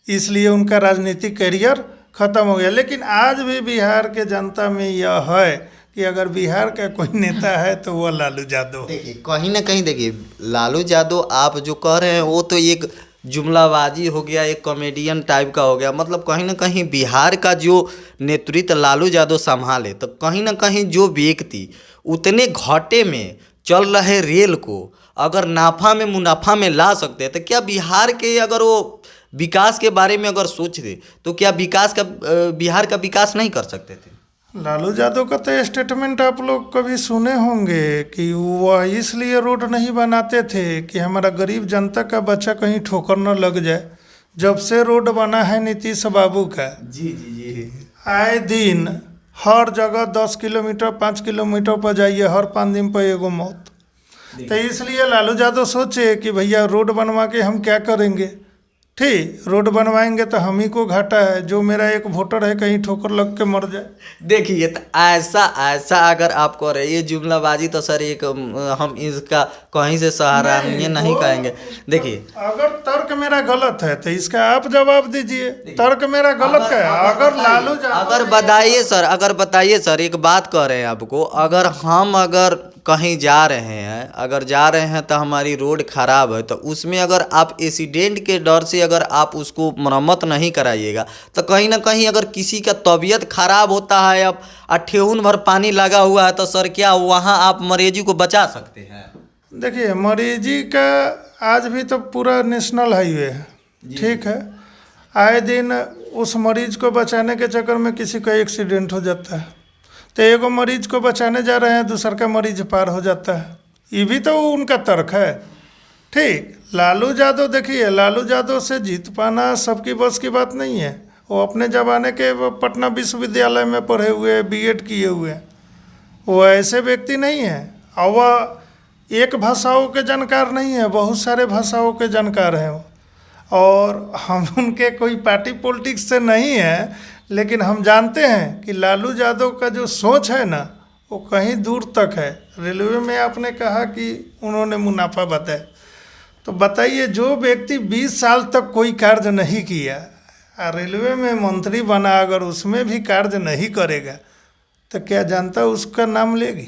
इसलिए उनका राजनीतिक करियर ख़त्म हो गया। लेकिन आज भी बिहार के जनता में यह है कि अगर बिहार का कोई नेता है तो वो लालू यादव। देखिए कहीं ना कहीं, देखिए लालू यादव आप जो कह रहे हैं वो तो एक जुमलाबाजी हो गया, एक कॉमेडियन टाइप का हो गया। मतलब कहीं ना कहीं बिहार का जो नेतृत्व लालू यादव संभाले, तो कहीं ना कहीं जो व्यक्ति उतने घाटे में चल रहे रेल को अगर नाफा में मुनाफा में ला सकते हैं, तो क्या बिहार के अगर वो विकास के बारे में अगर सोचते तो क्या बिहार का विकास नहीं कर सकते थे? लालू यादव का तो स्टेटमेंट आप लोग कभी सुने होंगे कि वह इसलिए रोड नहीं बनाते थे कि हमारा गरीब जनता का बच्चा कहीं ठोकर न लग जाए। जब से रोड बना है नीतीश बाबू का, जी जी जी, आए दिन हर जगह 10 किलोमीटर 5 किलोमीटर पर जाइए, हर 5 दिन पर एगो मौत। तो इसलिए लालू यादव सोचे कि भैया रोड बनवा के हम क्या करेंगे, ठीक रोड बनवाएंगे तो हम ही को घाटा है, जो मेरा एक वोटर है कहीं ठोकर लग के मर जाए। देखिए तो ऐसा अगर आप कह रहे, ये जुमलाबाजी तो सर एक हम इसका कहीं से सराहनीय नहीं कहेंगे। देखिए अगर तर्क मेरा गलत है तो इसका आप जवाब दीजिए, तर्क मेरा गलत है। अगर लालू अगर बताइए सर, एक बात कह रहे हैं आपको, अगर कहीं जा रहे हैं तो हमारी रोड खराब है, तो उसमें अगर आप एक्सीडेंट के डर से अगर आप उसको मरम्मत नहीं कराइएगा, तो कहीं ना कहीं अगर किसी का तबीयत खराब होता है, अब ठेहुन भर पानी लगा हुआ है, तो सर क्या वहाँ आप मरीजी को बचा सकते हैं? देखिए मरीजी का आज भी तो पूरा नेशनल हाईवे है, ठीक है, आए दिन उस मरीज को बचाने के चक्कर में किसी का एक्सीडेंट हो जाता है, तो एगो मरीज को बचाने जा रहे हैं, दूसर का मरीज पार हो जाता है। ये भी तो उनका तर्क है, ठीक। लालू यादव देखिए, लालू यादव से जीत पाना सबकी बस की बात नहीं है। वो अपने ज़माने के पटना विश्वविद्यालय में पढ़े हुए, बीएड किए हुए, वो ऐसे व्यक्ति नहीं है। और वह एक भाषाओं के जानकार नहीं है, बहुत सारे भाषाओं के जानकार हैं वो। और हम उनके कोई पार्टी पॉलिटिक्स से नहीं है, लेकिन हम जानते हैं कि लालू यादव का जो सोच है ना, वो कहीं दूर तक है। रेलवे में आपने कहा कि उन्होंने मुनाफा बताया, तो बताइए जो व्यक्ति 20 साल तक कोई कार्य नहीं किया और रेलवे में मंत्री बना, अगर उसमें भी कार्य नहीं करेगा तो क्या जनता उसका नाम लेगी?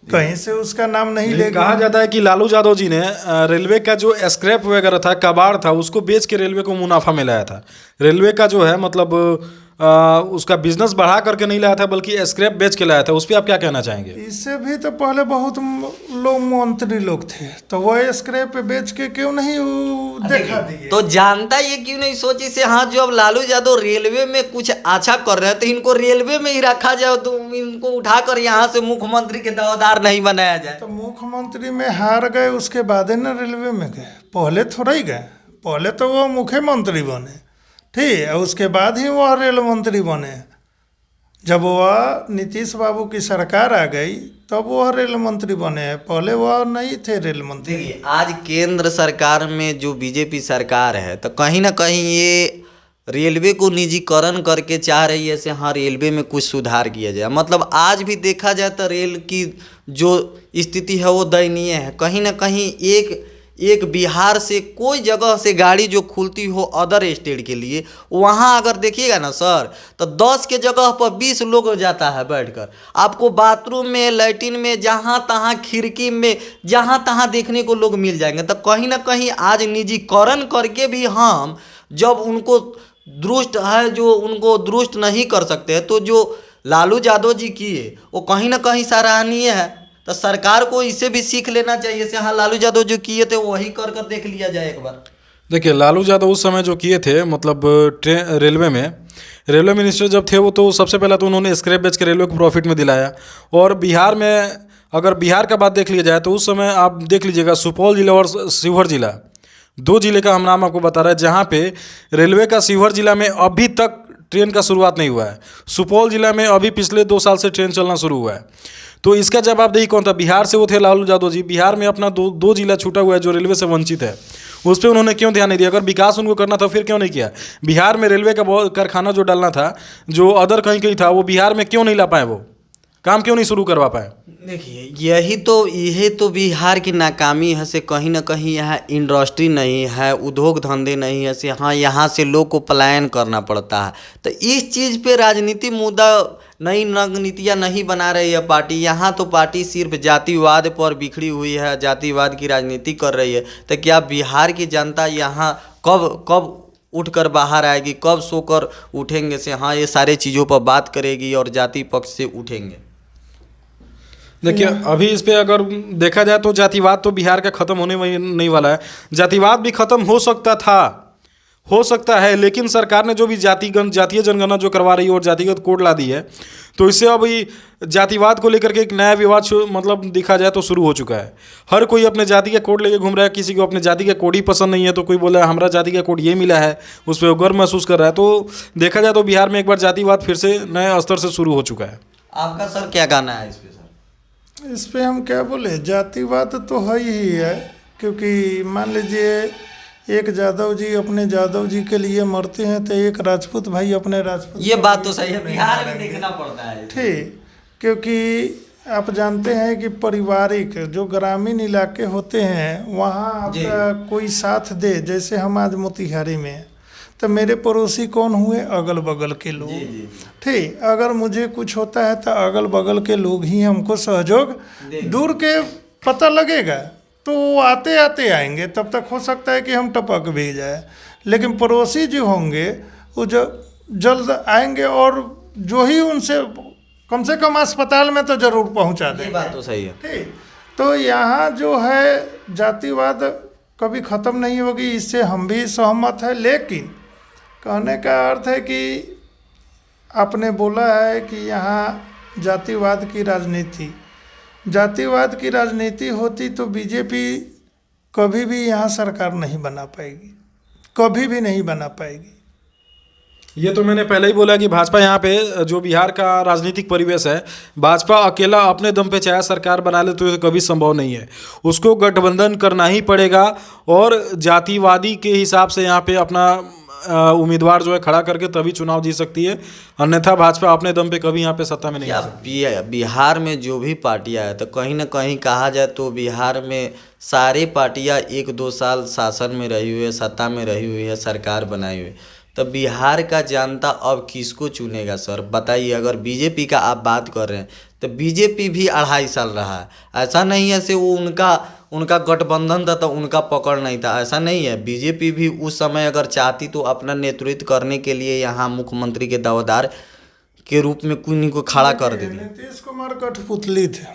कहीं से उसका नाम नहीं लेगी। कहा जाता है कि लालू यादव जी ने रेलवे का जो स्क्रैप वगैरह था, कबाड़ था, उसको बेच के रेलवे को मुनाफा में लाया था। रेलवे का जो है मतलब उसका बिजनेस बढ़ा करके नहीं लाया था, बल्कि स्क्रैप बेच के लाया था। उस पर आप क्या कहना चाहेंगे? इससे भी तो पहले बहुत लोग मंत्री लोग थे, तो वो स्क्रैप बेच के क्यों नहीं देखा दिए? तो जानता ये क्यों नहीं सोची से, हाँ जो अब लालू यादव रेलवे में कुछ अच्छा कर रहे हैं, तो इनको रेलवे में ही रखा जाए, तो इनको उठाकर यहाँ से मुख्यमंत्री के दावेदार नहीं बनाया जाए। तो मुख्यमंत्री में हार गए, उसके बाद ही ना रेलवे में गए, पहले थोड़ा ही गए। पहले तो वो मुख्यमंत्री बने, ठीक है, उसके बाद ही वह रेल मंत्री बने। जब वह नीतीश बाबू की सरकार आ गई तब वह रेल मंत्री बने हैं, पहले वह नहीं थे रेल मंत्री। देखिए आज केंद्र सरकार में जो बीजेपी सरकार है, तो कहीं ना कहीं ये रेलवे को निजीकरण करके चाह रही है से हाँ रेलवे में कुछ सुधार किया जाए। मतलब आज भी देखा जाए तो रेल की जो स्थिति है वो दयनीय है। कहीं ना कहीं एक बिहार से कोई जगह से गाड़ी जो खुलती हो अदर स्टेट के लिए, वहाँ अगर देखिएगा ना सर, तो 10 के जगह पर 20 लोग जाता है बैठकर। आपको बाथरूम में, लैट्रिन में, जहाँ तहाँ खिड़की में, जहाँ तहाँ देखने को लोग मिल जाएंगे। तो कहीं ना कहीं आज निजीकरण करके भी हम जब उनको दुरुस्त है, जो उनको दुरुस्त नहीं कर सकते हैं, तो जो लालू यादव जी किए वो कहीं ना कहीं सराहनीय है। तो सरकार को इससे भी सीख लेना चाहिए से हाँ लालू यादव जो किए थे वही कर देख लिया जाए एक बार। देखिए लालू यादव उस समय जो किए थे, मतलब रेलवे मिनिस्टर जब थे वो, तो सबसे पहले तो उन्होंने स्क्रैप बेच के रेलवे को प्रॉफिट में दिलाया। और बिहार में अगर बिहार का बात देख लिया जाए तो उस समय आप देख लीजिएगा, सुपौल जिला और शिवहर जिला, 2 जिले का हम नाम आपको बता रहे हैं जहाँ पे रेलवे का शिवहर जिला में अभी तक ट्रेन का शुरुआत नहीं हुआ है। सुपौल जिला में अभी पिछले 2 साल से ट्रेन चलना शुरू हुआ है। तो इसका जवाबदेही कौन था? बिहार से वो थे लालू यादव जी। बिहार में अपना दो जिला छूटा हुआ है जो रेलवे से वंचित है, उस पर उन्होंने क्यों ध्यान नहीं दिया? अगर विकास उनको करना था फिर क्यों नहीं किया? बिहार में रेलवे का बहुत कारखाना जो डालना था, जो अदर कहीं था, वो बिहार में क्यों नहीं ला पाए? वो काम क्यों नहीं शुरू करवा पाए? देखिए यही तो बिहार की नाकामी है से कहीं ना कहीं यहाँ इंडस्ट्री नहीं है, उद्योग धंधे नहीं है से हाँ यहाँ से लोग को पलायन करना पड़ता है। तो इस चीज़ पे राजनीति मुद्दा नई नीतियाँ नहीं बना रही है पार्टी। यहाँ तो पार्टी सिर्फ जातिवाद पर बिखरी हुई है, जातिवाद की राजनीति कर रही है। तो क्या बिहार की जनता यहाँ कब कब उठकर बाहर आएगी, कब सोकर उठेंगे से हाँ ये सारे चीज़ों पर बात करेगी और जाति पक्ष से उठेंगे? देखिए अभी इस पे अगर देखा जाए तो जातिवाद तो बिहार का ख़त्म होने नहीं वाला है। जातिवाद भी ख़त्म हो सकता था, हो सकता है, लेकिन सरकार ने जो भी जातीय जनगणना जो करवा रही है और जातिगत कोड ला दी है, तो इससे अभी जातिवाद को लेकर के एक नया विवाद मतलब देखा जाए तो शुरू हो चुका है। हर कोई अपने जाति का कोड लेके घूम रहा है, किसी को अपने जाति का कोड ही पसंद नहीं है तो कोई बोला हमारा जाति का कोड ये मिला है, उस पर गर्व महसूस कर रहा है। तो देखा जाए तो बिहार में एक बार जातिवाद फिर से नए स्तर से शुरू हो चुका है। आपका सर क्या कहना है इस पे? सर इस पे हम क्या बोले, जातिवाद तो है ही है, क्योंकि मान लीजिए एक जादव जी अपने जादव जी के लिए मरते हैं तो एक राजपूत भाई अपने राजपूत, ये बात तो सही है, बिहार में देखना पड़ता है। ठीक, क्योंकि आप जानते हैं कि पारिवारिक जो ग्रामीण इलाके होते हैं वहाँ आपका कोई साथ दे, जैसे हम आज मोतिहारी में हैं तो मेरे पड़ोसी कौन हुए, अगल बगल के लोग। ठीक, अगर मुझे कुछ होता है तो अगल बगल के लोग ही हमको सहयोग, दूर के पता लगेगा तो वो आते आते आएंगे, तब तक हो सकता है कि हम टपक भी जाए, लेकिन पड़ोसी जो होंगे वो जो जल्द आएंगे और जो ही उनसे कम से कम अस्पताल में तो जरूर पहुंचा देंगे। बात तो सही है। ठीक, तो यहाँ जो है जातिवाद कभी ख़त्म नहीं होगी, इससे हम भी सहमत है। लेकिन कहने का अर्थ है कि आपने बोला है कि यहाँ जातिवाद की राजनीति होती तो बीजेपी कभी भी यहाँ सरकार नहीं बना पाएगी, कभी भी नहीं बना पाएगी। ये तो मैंने पहले ही बोला कि भाजपा यहाँ पे जो बिहार का राजनीतिक परिवेश है, भाजपा अकेला अपने दम पे चाहे सरकार बना ले तो ये कभी संभव नहीं है, उसको गठबंधन करना ही पड़ेगा और जातिवादी के हिसाब से यहाँ पे अपना उम्मीदवार जो है खड़ा करके तभी चुनाव जीत सकती है, अन्यथा भाजपा अपने दम पे कभी यहाँ पे सत्ता में नहीं आ सकती। बिहार में जो भी पार्टियां है तो कहीं ना कहीं कहा जाए तो बिहार में सारे पार्टियां 1-2 साल शासन में रही हुई है, सत्ता में रही हुई है, सरकार बनाई हुई है। तो बिहार का जनता अब किसको चुनेगा सर बताइए? अगर बीजेपी का आप बात कर रहे हैं तो बीजेपी भी 2.5 साल रहा है, ऐसा नहीं है से वो उनका गठबंधन था तो उनका पकड़ नहीं था, ऐसा नहीं है। बीजेपी भी उस समय अगर चाहती तो अपना नेतृत्व करने के लिए यहाँ मुख्यमंत्री के दावेदार के रूप में कोई को खड़ा कर देती। नीतीश कुमार कठपुतली थे,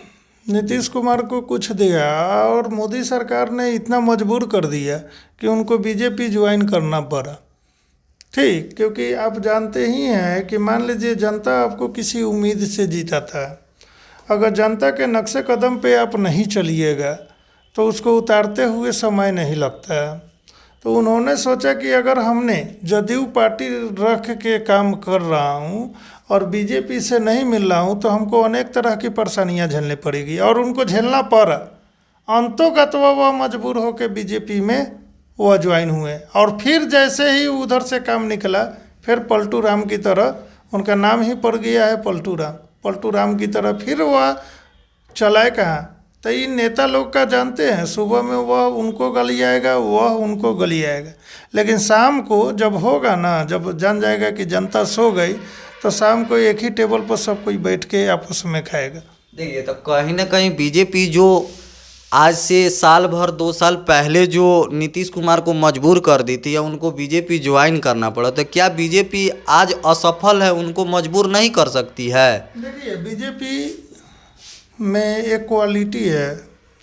नीतीश कुमार को कुछ दिया और मोदी सरकार ने इतना मजबूर कर दिया कि उनको बीजेपी ज्वाइन करना पड़ा। ठीक, क्योंकि आप जानते ही हैं कि मान लीजिए जनता आपको किसी उम्मीद से जीता था, अगर जनता के नक्शे कदम पे आप नहीं चलिएगा तो उसको उतारते हुए समय नहीं लगता। तो उन्होंने सोचा कि अगर हमने जदयू पार्टी रख के काम कर रहा हूँ और बीजेपी से नहीं मिल रहा हूँ तो हमको अनेक तरह की परेशानियाँ झेलनी पड़ेगी, और उनको झेलना पड़ा। अंतोगत्वा वह मजबूर होकर बीजेपी में वह ज्वाइन हुए, और फिर जैसे ही उधर से काम निकला फिर पलटू राम की तरह, उनका नाम ही पड़ गया है पलटू राम की तरह फिर वह चलाए कहाँ। तो इन नेता लोग का जानते हैं, सुबह में वह उनको गली आएगा, वह उनको गली आएगा, लेकिन शाम को जब होगा ना, जब जान जाएगा कि जनता सो गई तो शाम को एक ही टेबल पर सब कोई बैठ के आपस में खाएगा। देखिए तो कहीं ना कहीं बीजेपी जो आज से साल भर 2 साल पहले जो नीतीश कुमार को मजबूर कर दी थी या उनको बीजेपी ज्वाइन करना पड़ा, तो क्या बीजेपी आज असफल है, उनको मजबूर नहीं कर सकती है? देखिए बीजेपी में एक क्वालिटी है,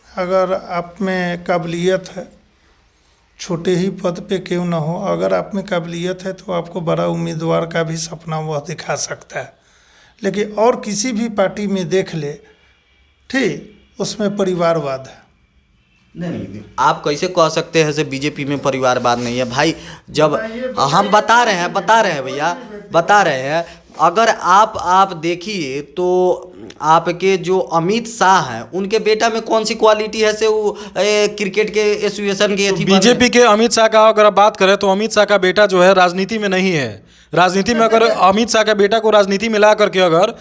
अगर आप में काबिलियत है, छोटे ही पद पे क्यों ना हो, अगर आप में काबिलियत है तो आपको बड़ा उम्मीदवार का भी सपना वह दिखा सकता है। लेकिन और किसी भी पार्टी में देख ले, ठीक, उसमें परिवारवाद है। नहीं, आप कैसे कह सकते हैं से बीजेपी में परिवारवाद नहीं है भाई? जब हम बता रहे हैं भैया, बता रहे हैं, अगर आप देखिए तो आपके जो अमित शाह हैं उनके बेटा में कौन सी क्वालिटी है से वो क्रिकेट के एसोसिएशन के बीजेपी के अमित शाह का अगर आप बात करें तो अमित शाह का बेटा जो है राजनीति में नहीं है। राजनीति में अगर अमित शाह का बेटा को राजनीति में ला करके अगर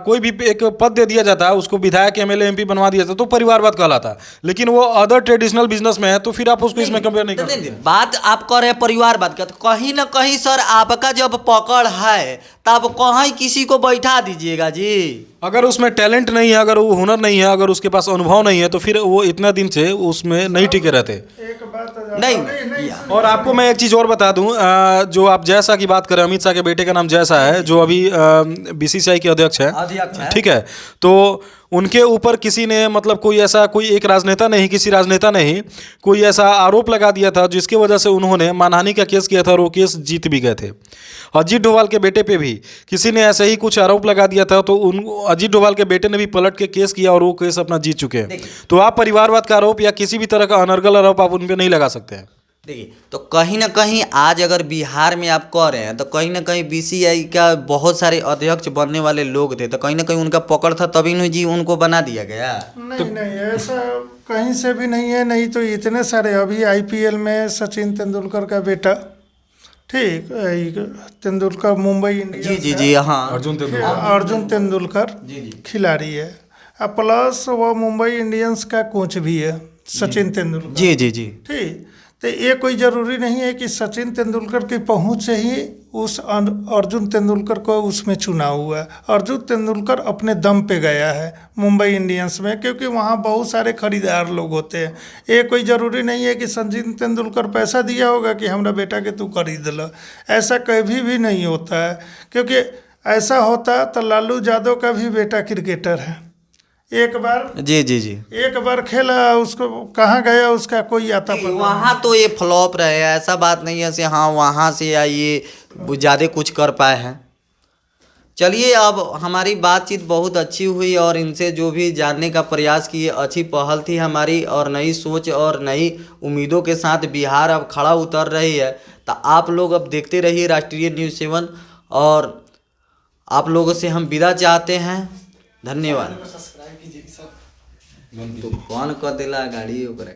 कोई भी एक पद दे दिया जाता है, उसको विधायक एमएलए एमपी बनवा दिया जाता तो परिवारवाद कहलाता। लेकिन वो अदर ट्रेडिशनल बिजनेस में है तो फिर आप उसको इसमें कंपेयर नहीं कर सकते। बात आप कर रहे हैं परिवारवाद का, तो कहीं ना कहीं सर आपका जब पकड़ है तब कहीं किसी को बैठा दीजिएगा जी। अगर उसमें टैलेंट नहीं है, अगर वो हुनर नहीं है, अगर उसके पास अनुभव नहीं है तो फिर वो इतना दिन से उसमें नहीं टिके रहते। एक बात नहीं। और आपको मैं एक चीज़ और बता दूं, जो आप जय शाह की बात करें, अमित शाह के बेटे का नाम जय शाह है, जो अभी बीसीसीआई के अध्यक्ष है, ठीक है। तो उनके ऊपर किसी ने मतलब कोई ऐसा कोई एक राजनेता नहीं, किसी राजनेता नहीं कोई ऐसा आरोप लगा दिया था जिसकी वजह से उन्होंने मानहानि का केस किया था और वो केस जीत भी गए थे। अजीत डोभाल के बेटे पे भी किसी ने ऐसे ही कुछ आरोप लगा दिया था तो अजीत डोभाल के बेटे ने भी पलट के केस किया और वो केस अपना जीत चुके हैं। तो आप परिवारवाद का आरोप या किसी भी तरह का अनर्गल आरोप आप उन पर नहीं लगा सकते हैं। देखिए, तो कहीं ना कहीं आज अगर बिहार में आप कह रहे हैं तो कहीं ना कहीं बीसीसीआई का बहुत सारे अध्यक्ष बनने वाले लोग थे, तो कहीं ना कहीं उनका पकड़ था तभी न जी उनको बना दिया गया। नहीं ऐसा कहीं से भी नहीं है। नहीं तो इतने सारे, अभी आईपीएल में सचिन तेंदुलकर का बेटा, ठीक, तेंदुलकर मुंबई इंडियंस जी हाँ, अर्जुन तेंदुलकर खिलाड़ी है, और प्लस वो मुंबई इंडियंस का कोच भी है सचिन तेंदुलकर। जी ठीक। तो ये कोई ज़रूरी नहीं है कि सचिन तेंदुलकर की पहुंच से ही उस अर्जुन तेंदुलकर को उसमें चुना हुआ है। अर्जुन तेंदुलकर अपने दम पे गया है मुंबई इंडियंस में, क्योंकि वहाँ बहुत सारे खरीदार लोग होते हैं। ये कोई ज़रूरी नहीं है कि सचिन तेंदुलकर पैसा दिया होगा कि हमारा बेटा के तू खरीद लो, ऐसा कभी भी नहीं होता है। क्योंकि ऐसा होता तो लालू यादव का भी बेटा क्रिकेटर है, एक बार जी एक बार खेला, उसको कहाँ गया उसका कोई आता पता वहाँ तो ये फ्लॉप रहे, ऐसा बात नहीं है से हाँ वहाँ से या ये ज़्यादा कुछ कर पाए हैं। चलिए, अब हमारी बातचीत बहुत अच्छी हुई और इनसे जो भी जानने का प्रयास किए, अच्छी पहल थी हमारी और नई सोच और नई उम्मीदों के साथ बिहार अब खड़ा उतर रही है। तो आप लोग अब देखते रहिए राष्ट्रीय न्यूज़ 7 और आप लोगों से हम विदा चाहते हैं। धन्यवाद। तो कौन कर देला गाड़ी ओकरा।